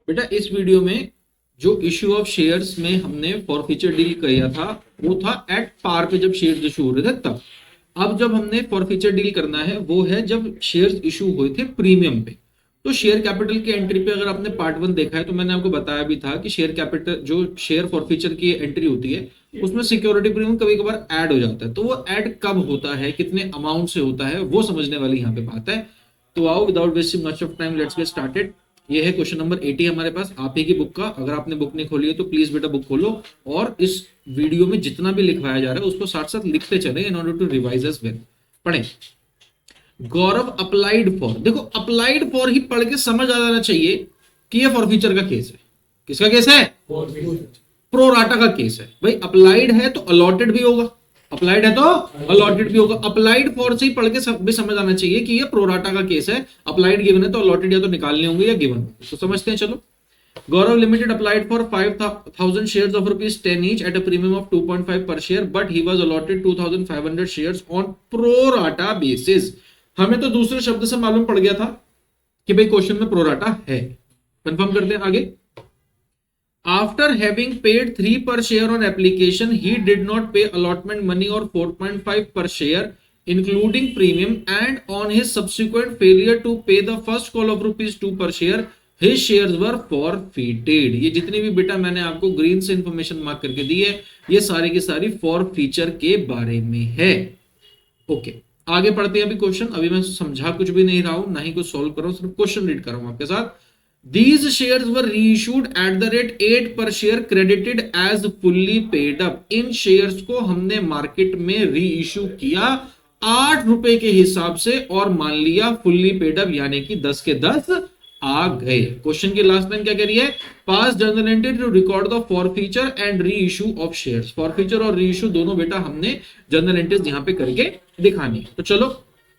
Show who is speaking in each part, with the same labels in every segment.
Speaker 1: बेटा इस वीडियो में जो इश्यू ऑफ शेयर्स में हमने फॉरफीचर डील किया था वो था एट पार पे जब शेयर्स इशू हो रहे थे तब। अब जब हमने फॉरफीचर डील करना है वो है जब शेयर्स इशू हुए थे प्रीमियम पे। तो शेयर कैपिटल की एंट्री पे अगर आपने पार्ट 1 देखा है तो मैंने आपको बताया भी था कि शेयर कैपिटल जो शेयर फॉरफीचर की एंट्री होती है उसमें सिक्योरिटी प्रीमियम कभी कभार ऐड हो जाता है। तो वो ऐड कब होता है, कितने अमाउंट से होता है, वो समझने वाली यहाँ पे बात है। तो आओ without wasting much of time let's get started. ये है क्वेश्चन नंबर 80 हमारे पास आप ही की बुक का। अगर आपने बुक नहीं खोली है तो प्लीज बेटा बुक खोलो और इस वीडियो में जितना भी लिखवाया जा रहा है उसको साथ साथ लिखते चले in order to revise as well. पढ़े। गौरव अप्लाइड फॉर, देखो अप्लाइड फॉर ही पढ़ के समझ आ जाना चाहिए कि ये फॉरफीचर का केस है। किसका केस है? प्रोराटा का केस है। भाई अप्लाइड है तो अलॉटेड भी होगा, अप्लाइड है तो अलॉटेड भी होगा। अप्लाइड फॉर से ही पढ़ के भी समझ आना चाहिए कि ये प्रोराटा का केस है। अप्लाइड गिवन है तो अलॉटेड या तो निकालने होंगे या गिवन होंगे। तो समझते हैं चलो। Gaurav limited applied for 5000 shares of ₹10 each at a premium of 2.5 per share, but he was allotted 2500 shares on pro rata basis। हमें तो दूसरे शब्द से मालूम पड़ गया था कि भाई क्वेश्चन में प्रोराटा है। कंफर्म करते हैं आगे। After having paid 3 per share on application, he did not pay allotment money or 4.5 per share, including premium, and on his subsequent failure to pay the first call of ₹2 per share, his shares were forfeited। ये जितनी भी बेटा मैंने आपको green से information mark करके दी है ये सारी की सारी फॉरफीचर के बारे में है। ओके आगे पढ़ते हैं अभी क्वेश्चन। अभी मैं समझा कुछ भी नहीं रहा हूं, ना ही कुछ सॉल्व कर रहा हूं, सिर्फ क्वेश्चन रीड कर रहा हूं आपके साथ। These shares were reissued at the rate 8 per share credited as fully paid up। In shares को हमने मार्केट में रीइश्यू किया 8 रुपए के हिसाब से और मान लिया फुल्ली पेड अप यानी कि 10 के 10 आ गए। क्वेश्चन की लास्ट लाइन क्या कह रही है? Pass journal entry to record the forfeiture and reissue of shares. Forfeiture और रीइश्यू दोनों बेटा हमने जर्नल एंट्रीज यहां पे करके दिखानी। तो चलो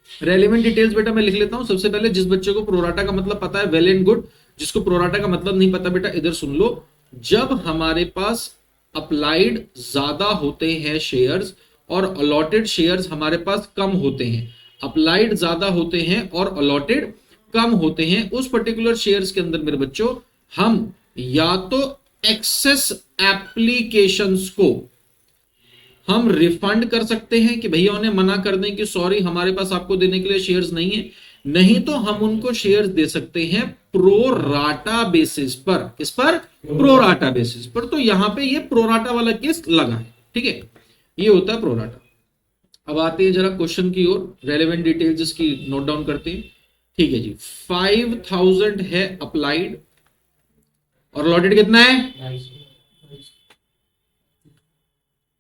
Speaker 1: रेलेवेंट डिटेल्स बेटा मैं लिख लेता हूं। सबसे पहले जिस बच्चे को प्रोराटा का मतलब पता है वेल एंड गुड, जिसको प्रोराटा का मतलब नहीं पता बेटा इधर सुन लो। जब हमारे पास अप्लाइड ज्यादा होते हैं शेयर्स और अलॉटेड शेयर्स हमारे पास कम होते हैं, अप्लाइड ज्यादा होते हैं और अलॉटेड कम होते हैं, उस पर्टिकुलर शेयर्स के अंदर मेरे बच्चों हम या तो एक्सेस एप्लीकेशंस को हम रिफंड कर सकते हैं कि भैया उन्हें मना कर दें कि सॉरी हमारे पास आपको देने के लिए शेयर्स नहीं है, नहीं तो हम उनको शेयर्स दे सकते हैं प्रो राटा बेसिस पर। किस पर? प्रो राटा बेसिस पर। तो यहां पे ये प्रो राटा वाला केस लगा है, ठीक है, ये होता है प्रो राटा। अब आते हैं जरा क्वेश्चन की ओर, रेलेवेंट डिटेल्स इसकी नोट डाउन करते हैं। ठीक है जी, 5000 है अप्लाइड और अलॉटेड कितना है?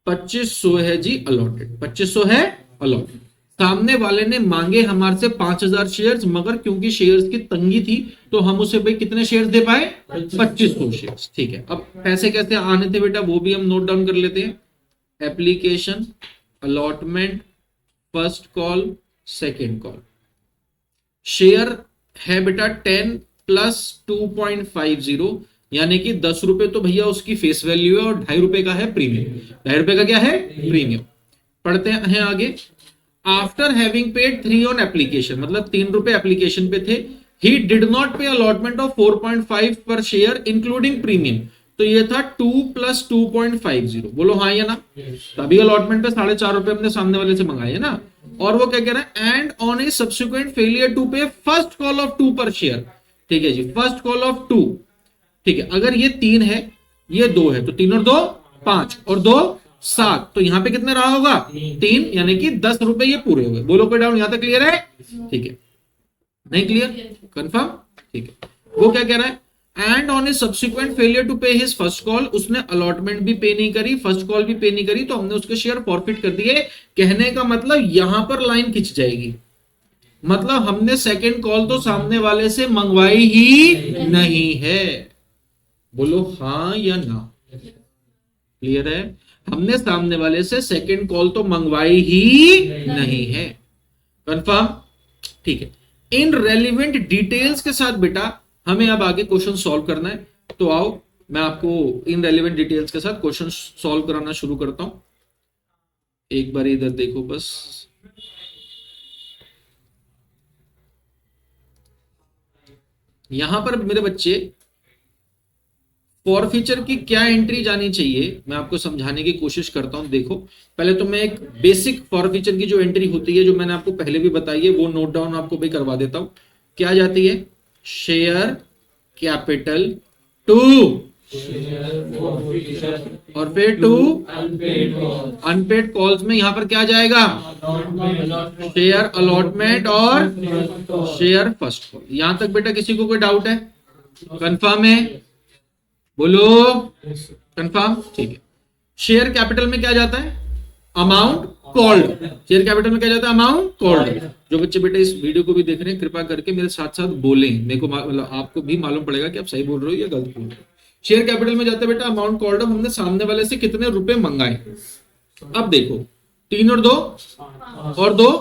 Speaker 1: 2500 है जी अलॉटेड, 2500 है अलॉटेड। सामने वाले ने मांगे हमारे से 5000 शेयर्स, मगर क्योंकि शेयर्स की तंगी थी तो हम उसे भाई कितने शेयर्स दे पाए? 2500 शेयर्स। ठीक है, अब पैसे कैसे आने थे बेटा वो भी हम नोट डाउन कर लेते हैं। Application, allotment, first call, second call. Share है बेटा 10 प्लस 2.50 यानी कि 10 रुपए तो भैया उसकी फेस वैल्यू है और 2.5 रुपए का है प्रीमियम। 2.5 रुपए का क्या है? प्रीमियम। पढ़ते हैं आगे। After having paid 3 on application, मतलब 3 रुपए एप्लीकेशन पे थे। ही डिड नॉट पे अलॉटमेंट ऑफ 4.5 पर शेयर इंक्लूडिंग प्रीमियम। तो ये था 2 प्लस 2.50। बोलो हाँ या ना? तभी अलॉटमेंट पे 4.5 रुपए हमने सामने वाले से मंगाए है ना। और वो क्या कह रहा है? And on a subsequent failure to pay first call of 2 per share. ठीक है जी, फर्स्ट कॉल ऑफ 2। ठीक है, अगर ये 3 है ये 2 है तो 3 और 2 5 और 2 7, तो यहां पे कितने रहा होगा? 3, यानी कि 10 रुपए ये पूरे हो गए। बोलो कोई डाउन यहां तक क्लियर है? ठीक है, नहीं क्लियर? कंफर्म? ठीक है, वो क्या कह रहा है? And on a subsequent failure to pay his first call, उसने अलॉटमेंट भी पे नहीं करी, फर्स्ट कॉल भी पे नहीं करी, तो हमने उसके शेयर फॉरफिट कर दिए। कहने का मतलब यहां पर लाइन खिंच जाएगी, मतलब हमने सेकेंड कॉल तो सामने वाले से मंगवाई ही नहीं है। बोलो हाँ या ना? क्लियर है? हमने सामने वाले से सेकेंड कॉल तो मंगवाई ही नहीं है। कंफर्म? ठीक है, इन रेलिवेंट डिटेल्स के साथ बेटा हमें अब आगे क्वेश्चन सॉल्व करना है। तो आओ मैं आपको इन रेलिवेंट डिटेल्स के साथ क्वेश्चन सॉल्व कराना शुरू करता हूं। एक बार इधर देखो बस। यहां पर मेरे बच्चे फॉरफीचर की क्या एंट्री जानी चाहिए, मैं आपको समझाने की कोशिश करता हूं। देखो, पहले तो मैं एक बेसिक फॉरफीचर की जो एंट्री होती है, जो मैंने आपको पहले भी बताई है, वो नोट डाउन आपको भी करवा देता हूं। क्या जाती है? शेयर कैपिटल टू, और फिर टू अनपेड कॉल्स में यहां पर क्या जाएगा? शेयर अलॉटमेंट और शेयर फर्स्ट कॉल। यहां तक बेटा किसी को कोई डाउट है? कंफर्म है? बोलो कंफर्म, ठीक है। शेयर कैपिटल में क्या जाता है? Amount called. शेयर कैपिटल में क्या जाता है? Amount called. जो बच्चे बेटा इस वीडियो को भी देख रहे हैं, कृपा करके मेरे साथ साथ बोलें, मेरे को मतलब आपको भी मालूम पड़ेगा कि आप सही बोल रहे हो या गलत बोल रहे हो। शेयर कैपिटल में जाता है बेटा अमाउंट कॉल्ड। हमने सामने वाले से कितने रुपए मंगाए? अब देखो, 3 और 2 और 2,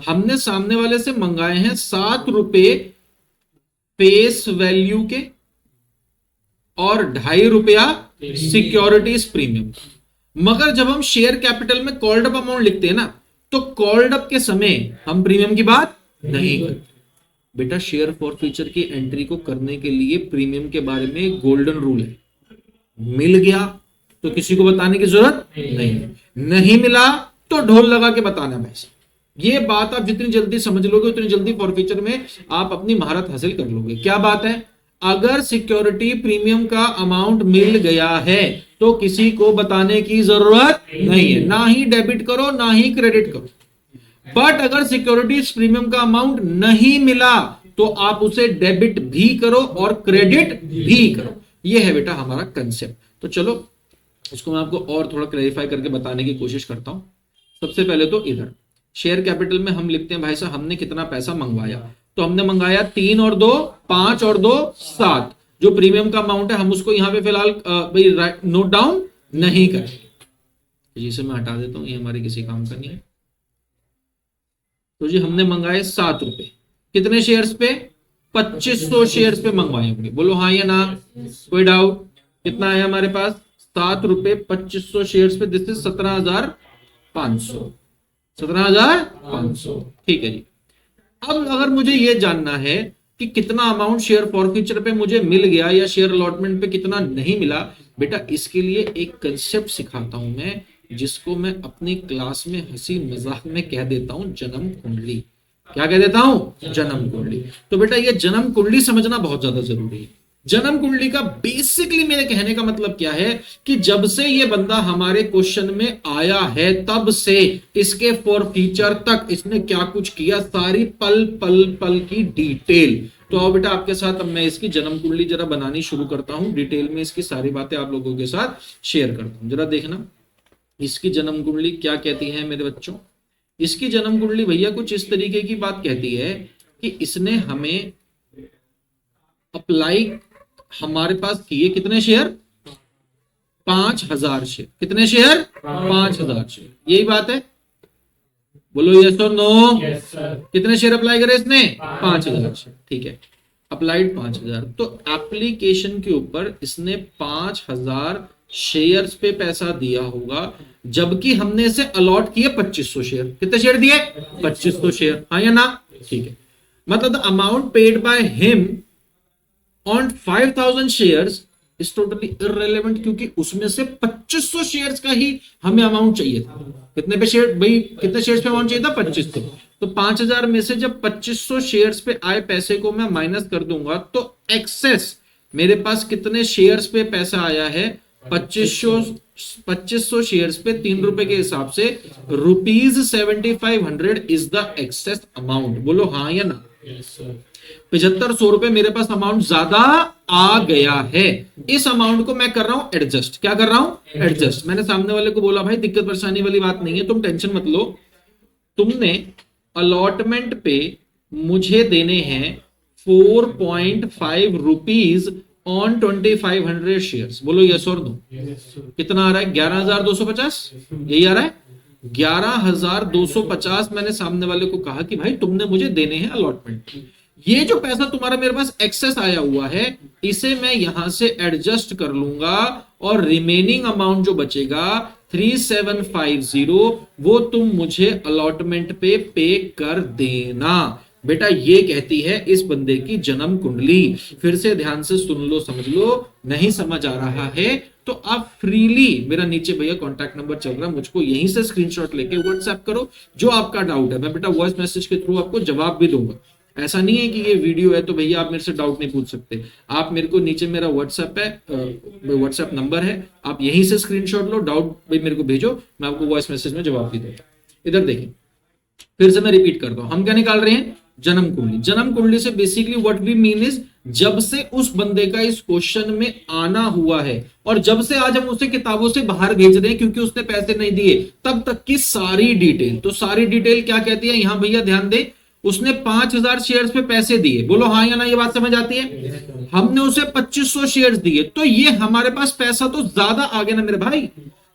Speaker 1: हमने सामने वाले से मंगाए हैं 7 रुपए फेस वैल्यू के और 2.5 रुपया सिक्योरिटीज प्रीमियम। मगर जब हम शेयर कैपिटल में कॉल्ड अप अमाउंट लिखते हैं ना, तो कॉल्ड अप के समय हम प्रीमियम की बात नहीं करते। बेटा शेयर फॉरफीचर की एंट्री को करने के लिए प्रीमियम के बारे में गोल्डन रूल है। मिल गया तो किसी को बताने की जरूरत नहीं मिला तो ढोल लगा के बताना भाई। ये बात आप जितनी जल्दी समझ लोगे उतनी जल्दी फॉरफीचर में आप अपनी महारत हासिल कर लोगे। क्या बात है? अगर सिक्योरिटी प्रीमियम का अमाउंट मिल गया है तो किसी को बताने की जरूरत नहीं है, ना ही डेबिट करो ना ही क्रेडिट करो। बट अगर सिक्योरिटी प्रीमियम का अमाउंट नहीं मिला तो आप उसे डेबिट भी करो और क्रेडिट भी करो। यह है बेटा हमारा कंसेप्ट। तो चलो इसको मैं आपको और थोड़ा क्लैरिफाई करके बताने की कोशिश करता हूं। सबसे पहले तो इधर शेयर कैपिटल में हम लिखते हैं भाई साहब हमने कितना पैसा मंगवाया, तो हमने मंगाया 3 और 2 5 और 2 7। जो प्रीमियम का अमाउंट है हम उसको यहां पे फिलहाल भाई नोट डाउन नहीं करेंगे। जिसे मैं हटा देता हूं, ये हमारे किसी काम का नहीं है। तो जी हमने मंगाए 7 रुपए, कितने शेयर्स पे? 2500 शेयर्स पे मंगवाए होंगे। बोलो हाँ या ना, कोई डाउट? कितना आया हमारे पास? 7 रुपए 2500 शेयर्स पे, दिस इज 17,500। 17,500, ठीक है जी। अब अगर मुझे यह जानना है कि कितना अमाउंट शेयर फॉरफीचर पे मुझे मिल गया या शेयर अलॉटमेंट पे कितना नहीं मिला, बेटा इसके लिए एक कंसेप्ट सिखाता हूं मैं, जिसको मैं अपनी क्लास में हंसी मजाक में कह देता हूं जन्म कुंडली। क्या कह देता हूं? जन्म कुंडली। तो बेटा ये जन्म कुंडली समझना बहुत ज्यादा जरूरी है। जन्म कुंडली का बेसिकली मेरे कहने का मतलब क्या है कि जब से ये बंदा हमारे क्वेश्चन में आया है तब से इसके फॉरफीचर तक इसने क्या कुछ किया, सारी पल पल पल की डिटेल। तो आओ बेटा आपके साथ अब मैं इसकी जन्म कुंडली जरा बनानी शुरू करता हूं, डिटेल में इसकी सारी बातें आप लोगों के साथ शेयर करता हूं। जरा देखना इसकी जन्म कुंडली क्या कहती है मेरे बच्चों। इसकी जन्म कुंडली भैया कुछ इस तरीके की बात कहती है कि इसने हमें अप्लाई हमारे पास किए कितने शेयर? 5,000 शेयर। कितने शेयर? 5,000 शेयर। यही बात है? बोलो यस और नो। कितने शेयर अप्लाई करे इसने? 5,000 शेयर, ठीक है। अप्लाइड 5,000, तो एप्लीकेशन के ऊपर इसने 5,000 शेयर्स पे पैसा दिया होगा, जबकि हमने इसे अलॉट किए 2500 शेयर। कितने शेयर दिए? 2500 शेयर, हाँ या ना? ठीक है। मतलब the amount paid by him on 5,000 shares is totally irrelevant, क्योंकि उसमें से 2500 शेयर्स का ही हमें अमाउंट चाहिए था। कितने पे शेयर भाई, कितने शेयर्स पे अमाउंट चाहिए था? 2500। तो 5,000 में से जब 2500 शेयर्स पे आए पैसे को मैं माइनस कर दूंगा तो एक्सेस मेरे पास कितने शेयर्स पे पैसा आया है? 2500 शेयर्स पे 3 रुपए के हिसाब से ₹7,500 इज द एक्सेस अमाउंट। बोलो हाँ या ना? 7500 रुपए मेरे पास अमाउंट ज्यादा आ गया है। इस अमाउंट को मैं कर रहा हूं एडजस्ट। क्या कर रहा हूं? एडजस्ट। मैंने सामने वाले को बोला भाई दिक्कत परेशानी वाली बात नहीं है, तुम टेंशन मत लो, तुमने अलॉटमेंट पे मुझे देने हैं 4.5 रुपीज ऑन 2,500 शेयर्स। बोलो यस और नो। कितना आ रहा है? 11,250। यही आ रहा है 11,250। मैंने सामने वाले को कहा कि भाई तुमने मुझे देने हैं अलॉटमेंट, ये जो पैसा तुम्हारा मेरे पास एक्सेस आया हुआ है इसे मैं यहां से एडजस्ट कर लूंगा और रिमेनिंग अमाउंट जो बचेगा 3,750 वो तुम मुझे अलॉटमेंट पे कर देना। बेटा ये कहती है इस बंदे की जन्म कुंडली। फिर से ध्यान से सुन लो, समझ लो, नहीं समझ आ रहा है तो आप फ्रीली, मेरा नीचे भैया कॉन्टैक्ट नंबर चल रहा है, मुझको यहीं से स्क्रीनशॉट लेके व्हाट्सएप करो जो आपका डाउट है। मैं बेटा वॉइस मैसेज के थ्रू आपको जवाब भी दूंगा। ऐसा नहीं है कि ये वीडियो है तो भैया आप मेरे से डाउट नहीं पूछ सकते। आप मेरे को नीचे मेरा व्हाट्सएप है, व्हाट्सएप नंबर है, आप यहीं से स्क्रीनशॉट लो, डाउट भाई मेरे को भेजो, मैं आपको वॉइस मैसेज में जवाब भी दूंगा। इधर देखिए, फिर से मैं रिपीट करता हूं, हम क्या निकाल रहे हैं? जन्म कुंडली। जन्म कुंडली से basically what we mean is, जब से उस बंदे का इस क्वेश्चन में आना हुआ है और जब से आज हम उसे किताबों से बाहर भेज रहे हैं क्योंकि उसने पैसे नहीं दिए, तब तक की सारी डिटेल। तो सारी डिटेल क्या कहती है यहां भैया ध्यान दे, उसने 5000 शेयर्स पे पैसे दिए, बोलो हाँ या ना, ये बात समझ आती है? हमने उसे 2500 शेयर्स दिए, तो ये हमारे पास पैसा तो ज्यादा आ गया ना मेरे भाई।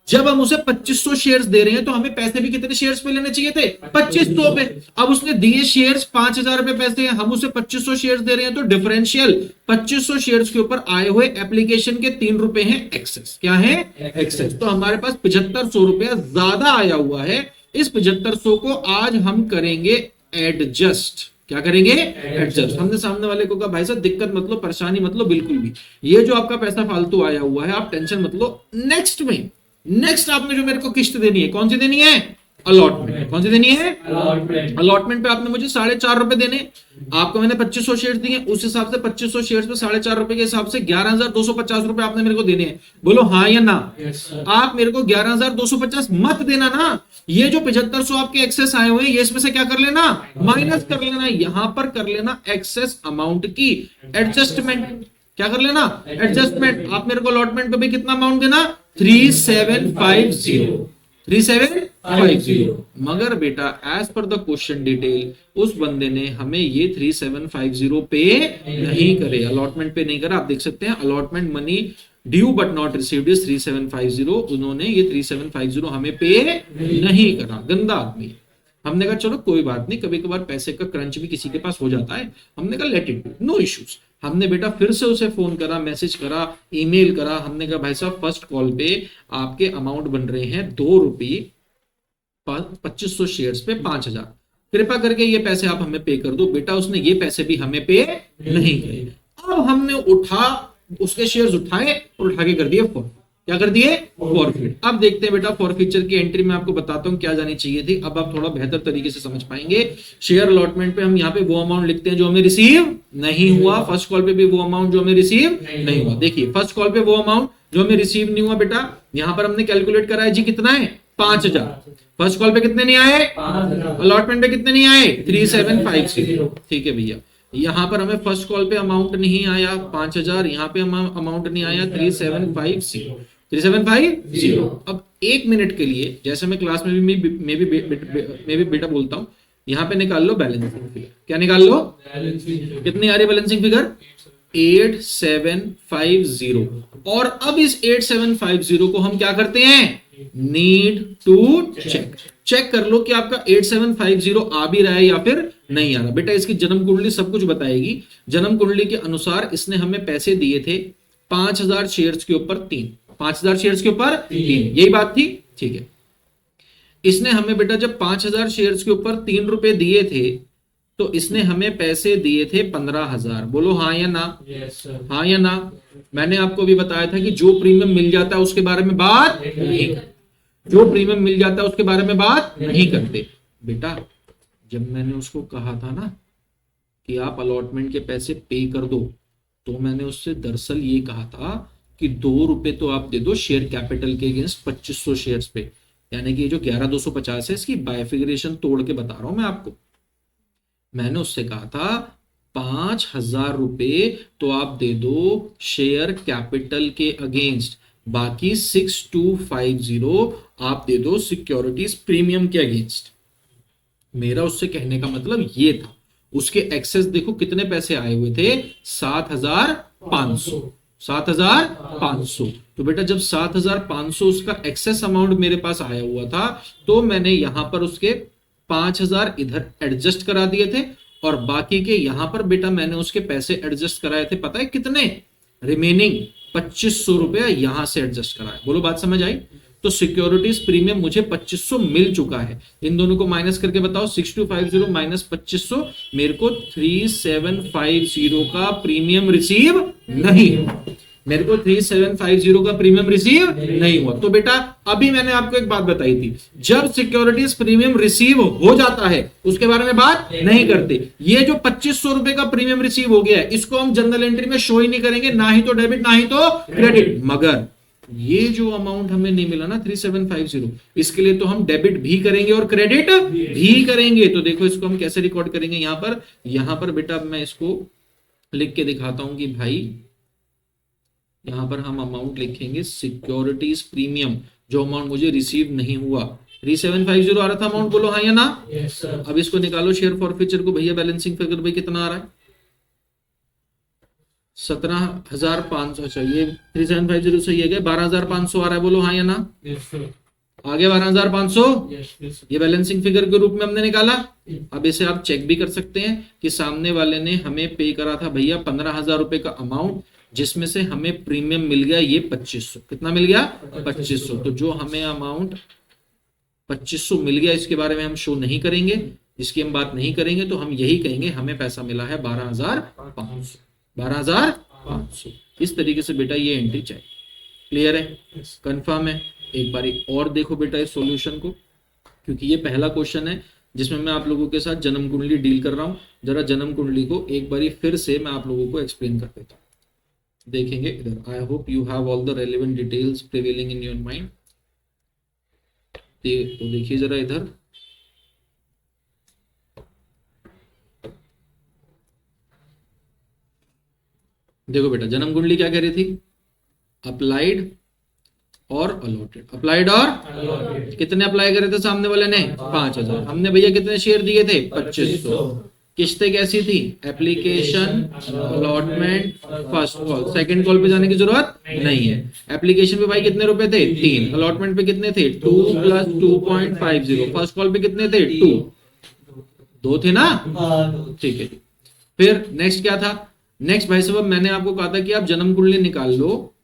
Speaker 1: जब हम उसे 2500 शेयर्स दे रहे हैं तो हमें पैसे भी कितने शेयर्स पे लेने चाहिए थे? 2500 पे। अब उसने दिए शेयर्स 5000 रुपए पैसे हैं, हम उसे 2500 शेयर्स दे रहे हैं, तो डिफरेंशियल 2500 शेयर्स के ऊपर आए हुए एप्लीकेशन के 3 रुपए हैं एक्सेस। क्या है? एक्सेस। तो हमारे पास 7500 रुपया ज्यादा आया हुआ है। इस 7500 को आज हम करेंगे एडजस्ट। क्या करेंगे? एडजस्ट। हमने सामने वाले को कहा भाई साहब दिक्कत मत लो, परेशानी मत लो, बिल्कुल भी ये जो आपका पैसा फालतू आया हुआ है आप टेंशन मत लो। नेक्स्ट आपने जो मेरे को किस्त देनी है, कौन सी देनी है? अलॉटमेंट। कौन सी देनी है? अलॉटमेंट पे आपने मुझे 4.5 रुपए देने। आपको मैंने 2500 शेयर दिए, उस हिसाब से 2500 शेयर पे 4.5 रुपए के हिसाब से 11,250 रुपए आपने मेरे को देने हैं। बोलो हाँ या ना? आप मेरे को 11,250 मत देना ना, ये जो 7500 आपके एक्सेस आए हुए हैं ये इसमें से क्या कर लेना? माइनस कर लेना। यहां पर कर लेना एक्सेस अमाउंट की एडजस्टमेंट। क्या कर लेना? एडजस्टमेंट। आप मेरे को अलॉटमेंट पे भी कितना अमाउंट देना? 3750। मगर बेटा as per the question detail उस बंदे ने हमें ये 3750 पे नहीं करे, अलॉटमेंट पे नहीं करा। आप देख सकते हैं allotment money due but not received is 3750। उन्होंने ये 3750 हमें पे नहीं करा। गंदा आदमी। हमने कहा चलो कोई बात नहीं, कभी कभार पैसे का क्रंच भी किसी के पास हो जाता है। हमने कहा लेट इट, नो इश्यूज। हमने बेटा फिर से उसे फोन करा, मैसेज करा, ईमेल करा। हमने कहा भाई साहब फर्स्ट कॉल पे आपके अमाउंट बन रहे हैं 2 रुपये 2500 शेयर्स पे 5000, कृपा करके ये पैसे आप हमें पे कर दो। बेटा उसने ये पैसे भी हमें पे नहीं किए। अब हमने उसके शेयर्स उठाए और उठा के कर दिए फॉर। क्या कर दिए? फॉरफिट। अब देखते हैं बेटा फॉरफीचर की एंट्री में आपको बताता हूं क्या जानी चाहिए थी। अब आप थोड़ा बेहतर तरीके से समझ पाएंगे। शेयर अलॉटमेंट पे हम यहाँ पे वो अमाउंट लिखते हैं जो हमें रिसीव नहीं हुआ, फर्स्ट कॉल पे भी वो अमाउंट जो हमें रिसीव नहीं हुआ। देखिए फर्स्ट कॉल पे वो अमाउंट जो हमें रिसीव नहीं हुआ बेटा, यहां पर हमने कैलकुलेट करा है जी, कितना है? 5000। फर्स्ट कॉल पे कितने नहीं आए? अलॉटमेंट पे कितने नहीं आए? 3750। ठीक है भैया, यहां पर हमें फर्स्ट कॉल पे अमाउंट नहीं आया 5000, यहां पे अमाउंट नहीं आया 3750। अब 1 मिनट के लिए, जैसे मैं क्लास में भी बेटा बोलता हूं, यहां पे निकाल लो बैलेंसिंग फिगर। क्या निकाल लो? कितनी आ रही बैलेंसिंग फिगर? 8750। और अब इस 8750 को हम क्या करते हैं? नीड टू चेक कर लो कि आपका 8750 आ भी रहा है या फिर नहीं आ रहा। बेटा इसकी जन्म कुंडली सब कुछ बताएगी। जन्म कुंडली के अनुसार इसने हमें पैसे दिए थे 5000 शेयर्स के ऊपर 3। 5000 शेयर्स के ऊपर 3, यही बात थी। ठीक है, इसने हमें बेटा जब 5000 शेयर्स के ऊपर 3 रुपए दिए थे तो इसने हमें पैसे दिए थे 15000। बोलो हाँ या ना? हाँ या ना? मैंने आपको भी बताया था कि जो प्रीमियम मिल जाता है उसके बारे में बात नहीं करते। जो प्रीमियम मिल जाता है उसके बारे में बात नहीं करते। बेटा जब मैंने उसको कहा था ना कि आप अलॉटमेंट के पैसे पे कर दो, तो मैंने उससे दरअसल ये कहा था कि 2 रुपए तो आप दे दो शेयर कैपिटल के अगेंस्ट 2500 शेयर्स पे, यानी कि ये जो 11250 है इसकी बाइफिगरेशन तोड़ के बता रहा हूं मैं आपको। मैंने उससे कहा था 5000 रुपए तो आप दे दो शेयर कैपिटल के अगेंस्ट, बाकी 6250 आप दे दो सिक्योरिटीज प्रीमियम के अगेंस्ट। मेरा उससे कहने का मतलब ये था। उसके एक्सेस देखो कितने पैसे आए हुए थे? 7500। 7500। तो बेटा जब 7500 उसका एक्सेस अमाउंट मेरे पास आया हुआ था तो मैंने यहां पर उसके 5000 इधर एडजस्ट करा दिए थे और बाकी के यहां पर बेटा मैंने उसके पैसे एडजस्ट कराए थे। पता है कितने? रिमेनिंग 2500 रुपया यहां से एडजस्ट कराए। बोलो बात समझ आई? तो सिक्योरिटीज प्रीमियम मुझे 2500 मिल चुका है। इन दोनों को माइनस करके बताओ, 6250 माइनस 2500, मेरे को 3750 का प्रीमियम रिसीव नहीं हुआ। मेरे को 3750 का प्रीमियम रिसीव नहीं हुआ। तो बेटा अभी मैंने आपको एक बात बताई थी, जब सिक्योरिटीज प्रीमियम रिसीव हो जाता है उसके बारे में बात नहीं करते। ये जो 2500 रुपए का प्रीमियम रिसीव हो गया है, इसको हम जनरल एंट्री में शो ही नहीं करेंगे, ना ही तो डेबिट ना ही तो क्रेडिट। मगर ये जो अमाउंट हमें नहीं मिला ना 3750, इसके लिए तो हम डेबिट भी करेंगे और क्रेडिट भी करेंगे। तो देखो इसको हम कैसे रिकॉर्ड करेंगे। यहां पर बेटा मैं इसको लिख के दिखाता हूं कि भाई यहां पर हम अमाउंट लिखेंगे सिक्योरिटीज प्रीमियम, जो अमाउंट मुझे रिसीव नहीं हुआ। 3750 आ रहा था अमाउंट, बोलो हाँ या ना?
Speaker 2: yes, sir.
Speaker 1: अब इसको निकालो शेयर फॉरफीचर को भैया, बैलेंसिंग फिगर भाई कितना आ रहा है? 17,500। अच्छा ये 3750 सही है क्या? 12,500 आ रहा है, बोलो हाँ या ना?
Speaker 2: yes, sir.
Speaker 1: आ गया 12,500।
Speaker 2: yes, yes, sir.
Speaker 1: ये बैलेंसिंग फिगर के रूप में हमने निकाला। अब इसे आप चेक भी कर सकते हैं कि सामने वाले ने हमें पे करा था भैया 15,000 रुपए का अमाउंट, जिसमें से हमें प्रीमियम मिल गया ये 2500। कितना मिल गया? 2500। तो जो हमें अमाउंट 2500 मिल गया, इसके बारे में हम शो नहीं करेंगे, इसकी हम बात नहीं करेंगे, तो हम यही कहेंगे हमें पैसा मिला है 12,500। 12,500। इस तरीके से बेटा ये एंट्री चाहिए। क्लियर है? कंफर्म है? एक बार और देखो बेटा इस सॉल्यूशन को, क्योंकि ये पहला क्वेश्चन है जिसमें मैं आप लोगों के साथ जन्म कुंडली डील कर रहा हूं। जरा जन्म कुंडली को एक बार फिर से मैं आप लोगों को एक्सप्लेन कर देता हूं। देखेंगे इधर, I hope you have all the relevant details prevailing in your mind. तो देखिए जरा इधर, देखो बेटा जन्म कुंडली क्या कह रही थी? अप्लाइड और अलॉटेड। अप्लाइड और
Speaker 2: Allotted.
Speaker 1: कितने अप्लाई करे थे सामने वाले ने? 5,000। हमने भैया कितने शेयर दिए थे? 2500। किस्तें कैसी थी? Application, allotment, first call. Second call पे जाने की जरूरत नहीं है। एप्लीकेशन पे भाई कितने रुपए थे? 3। अलॉटमेंट पे कितने थे? 2 + 2.50। फर्स्ट कॉल पे कितने थे? 2। 2 थे ना? ठीक है। फिर नेक्स्ट क्या था? नेक्स्ट भाई साहब मैंने आपको कहा था कि आप जन्म कुंडली निकाल लो।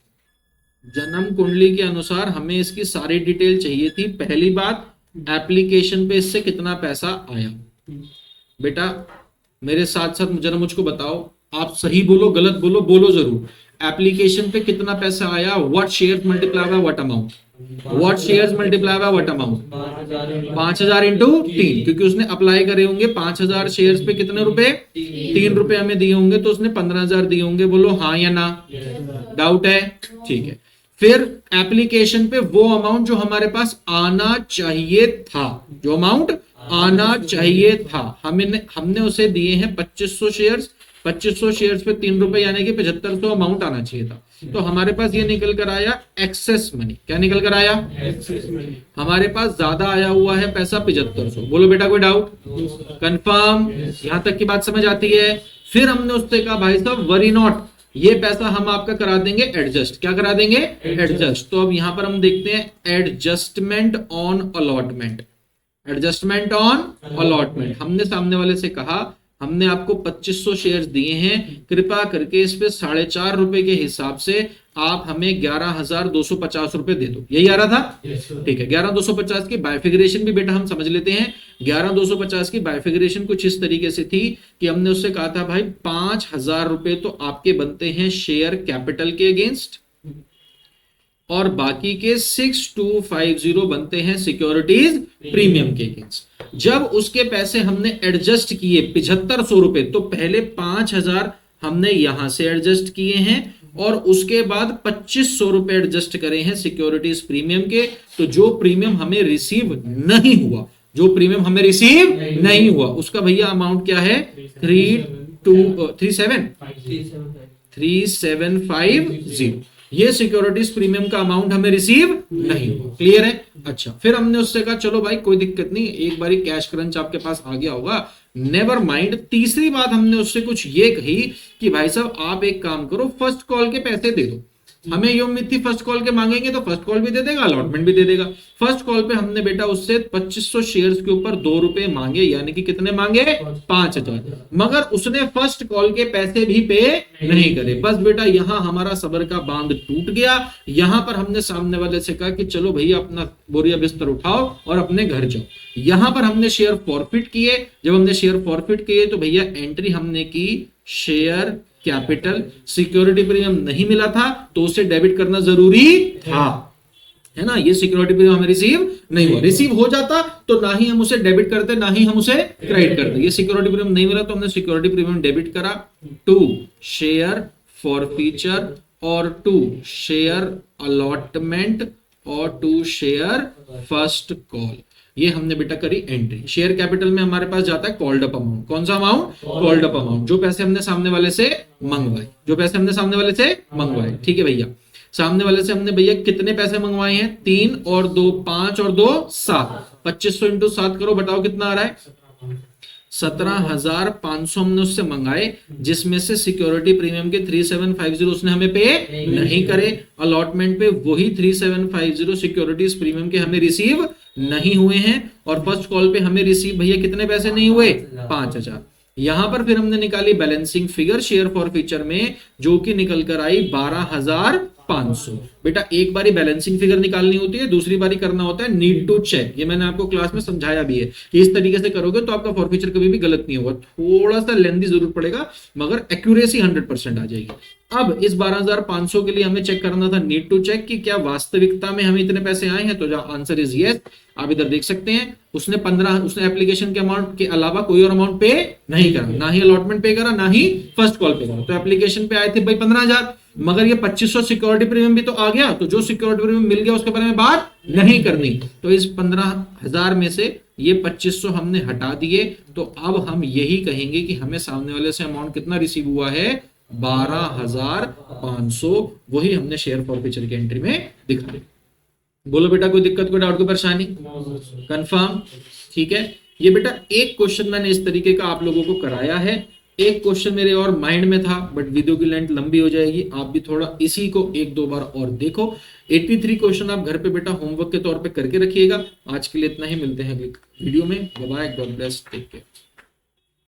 Speaker 1: जन्म कुंडली के अनुसार हमें इसकी सारी डिटेल चाहिए थी। पहली बात, एप्लीकेशन पे इससे कितना पैसा आया। बेटा मेरे साथ साथ जरा मुझको बताओ, आप सही बोलो गलत बोलो, बोलो जरूर। एप्लीकेशन पे कितना पैसा आया? What share multiply by what amount? What shares multiply by what amount? 5,000 into 3, क्योंकि उसने अप्लाई करे होंगे 5,000 शेयर्स पे कितने रुपए? 3 रुपए हमें दिए होंगे, तो उसने 15,000 दिए होंगे। बोलो हाँ या ना? डाउट है? ठीक है। फिर एप्लीकेशन पे वो अमाउंट जो हमारे पास आना चाहिए था, जो अमाउंट आना चाहिए था, हमने उसे दिए हैं 2500 शेयर्स। 2500 शेयर्स पे 3 रुपए यानी कि 7500 अमाउंट आना चाहिए था। तो हमारे पास ये निकल कर आया एक्सेस मनी। क्या निकल कर आया? हमारे पास ज्यादा आया हुआ है पैसा 7500। बोलो बेटा कोई डाउट? कंफर्म? यहां तक की बात समझ आती है? फिर हमने उससे कहा भाई साहब वरी नॉट, ये पैसा हम आपका करा देंगे एडजस्ट। क्या करा देंगे? एडजस्ट। तो अब यहां पर हम देखते हैं adjustment on allotment. Adjustment on allotment. हमने सामने वाले से कहा हमने आपको 2500 शेयर्स दिए हैं, कृपया करके इस पे 4.5 रुपए के हिसाब से आप हमें 11,250 रुपए दे दो। यही आ रहा था? ठीक है। 11,250 की बाइफिगरेशन भी बेटा हम समझ लेते हैं। 11,250 की बाइफिगरेशन कुछ इस तरीके से थी कि हमने उससे कहा था भाई 5,000 रुपए तो आपके बनते हैं शेयर कैपिटल के अगेंस्ट, और बाकी के 6,250 बनते हैं सिक्योरिटीज प्रीमियम के अगेंस्ट। जब उसके पैसे हमने एडजस्ट किए 7500 रुपए, तो पहले 5,000 हमने यहां से एडजस्ट किए हैं और उसके बाद 2500 रुपए एडजस्ट करे हैं सिक्योरिटीज प्रीमियम के। तो जो प्रीमियम हमें रिसीव नहीं हुआ, जो प्रीमियम हमें रिसीव नहीं हुआ, उसका भैया अमाउंट क्या है? 3,750। ये सिक्योरिटीज प्रीमियम का अमाउंट हमें रिसीव नहीं हुआ। क्लियर है? अच्छा, फिर हमने उससे कहा चलो भाई कोई दिक्कत नहीं, एक बारी कैश क्रंच आपके पास आ गया होगा, नेवर माइंड। तीसरी बात हमने उससे कुछ ये कही कि भाई साहब आप एक काम करो, फर्स्ट कॉल के पैसे दे दो। हमें ये उम्मीद थी फर्स्ट कॉल के मांगेंगे तो फर्स्ट कॉल भी दे देगा, अलॉटमेंट भी दे देगा। फर्स्ट कॉल पे हमने बेटा उससे 2500 शेयर्स के ऊपर 2 रुपए मांगे, यानी कि कितने मांगे, 5000, मगर उसने फर्स्ट कॉल के पैसे भी पे नहीं करे। बस बेटा यहां हमारा सब्र का बांध टूट गया। यहां पर हमने सामने वाले से कहा कि चलो भैया अपना बोरिया बिस्तर उठाओ और अपने घर जाओ। यहां पर हमने शेयर फॉरफिट किए। जब हमने शेयर फॉरफिट किए तो भैया एंट्री हमने की शेयर कैपिटल, सिक्योरिटी प्रीमियम नहीं मिला था तो उसे डेबिट करना जरूरी था, है ना। ये सिक्योरिटी प्रीमियम हमें रिसीव नहीं हुआ। रिसीव हो जाता तो ना ही हम उसे डेबिट करते, ना ही हम उसे क्रेडिट करते। ये सिक्योरिटी प्रीमियम नहीं मिला तो हमने सिक्योरिटी प्रीमियम डेबिट करा टू शेयर फॉरफीचर और टू शेयर अलॉटमेंट और टू शेयर फर्स्ट कॉल। ये हमने बेटा करी एंट्री। शेयर कैपिटल में हमारे पास जाता है कॉल्ड अप अमाउंट। कौन सा अमाउंट, कॉल्ड अप अमाउंट, जो पैसे हमने सामने वाले से मंगवाए, जो पैसे हमने सामने वाले से मंगवाए, ठीक है भैया। सामने वाले से हमने भैया कितने पैसे मंगवाए हैं, 3 और 2 5 और 2 7, 2500 इंटू 7 करो, बताओ कितना आ रहा है, 17,500 हमने उससे मंगाए, जिसमें से सिक्योरिटी प्रीमियम के 3750 उसने हमें पे नहीं करे। अलॉटमेंट पे वही 3750 सिक्योरिटीज प्रीमियम के हमें रिसीव नहीं हुए हैं। और फर्स्ट कॉल पे हमें रिसीव भैया कितने पैसे नहीं हुए, 5000। यहां पर फिर हमने निकाली बैलेंसिंग फिगर शेयर फॉरफीचर में, जो कि निकल कर आई 12,500। बेटा एक बारी बैलेंसिंग फिगर निकालनी होती है, दूसरी बारी करना होता है नीड टू चेक। ये मैंने आपको क्लास में समझाया भी है कि इस तरीके से करोगे तो आपका फॉरफीचर कभी भी गलत नहीं होगा। थोड़ा सा लेंथी जरूर पड़ेगा मगर एक्यूरेसी 100% आ जाएगी। अब इस 12,500 के लिए हमें चेक करना था नीड टू चेक कि क्या वास्तविकता में हमें इतने पैसे आए हैं, तो आंसर इज यस। आप इधर देख सकते हैं उसने एप्लीकेशन के अमाउंट के अलावा कोई और अमाउंट पे नहीं करा, ना ही अलॉटमेंट पे करा, ना ही फर्स्ट कॉल पे करा। तो एप्लीकेशन पे आए थे भाई 15,000, मगर ये 2500 सिक्योरिटी प्रीमियम भी तो आ गया, तो जो सिक्योरिटी प्रीमियम मिल गया उसके बारे में बात नहीं करनी। तो इस 15,000 में से ये 2500 हमने हटा दिए। तो अब हम यही कहेंगे कि हमें सामने वाले से अमाउंट कितना रिसीव हुआ है, 12,500। वही हमने शेयर फॉरफीचर की एंट्री में दिखा दिया। बोलो बेटा कोई दिक्कत, कोई डाउट, कोई परेशानी, कंफर्म, ठीक है। ये बेटा एक क्वेश्चन मैंने इस तरीके का आप लोगों को कराया है। एक क्वेश्चन मेरे और माइंड में था बट वीडियो की लेंथ लंबी हो जाएगी, आप भी थोड़ा इसी को 1-2 बार और देखो। 83 क्वेश्चन आप घर पे बेटा होमवर्क के तौर पे करके रखिएगा। आज के लिए इतना ही, मिलते हैं अगली वीडियो में। Bye bye, God bless, take care.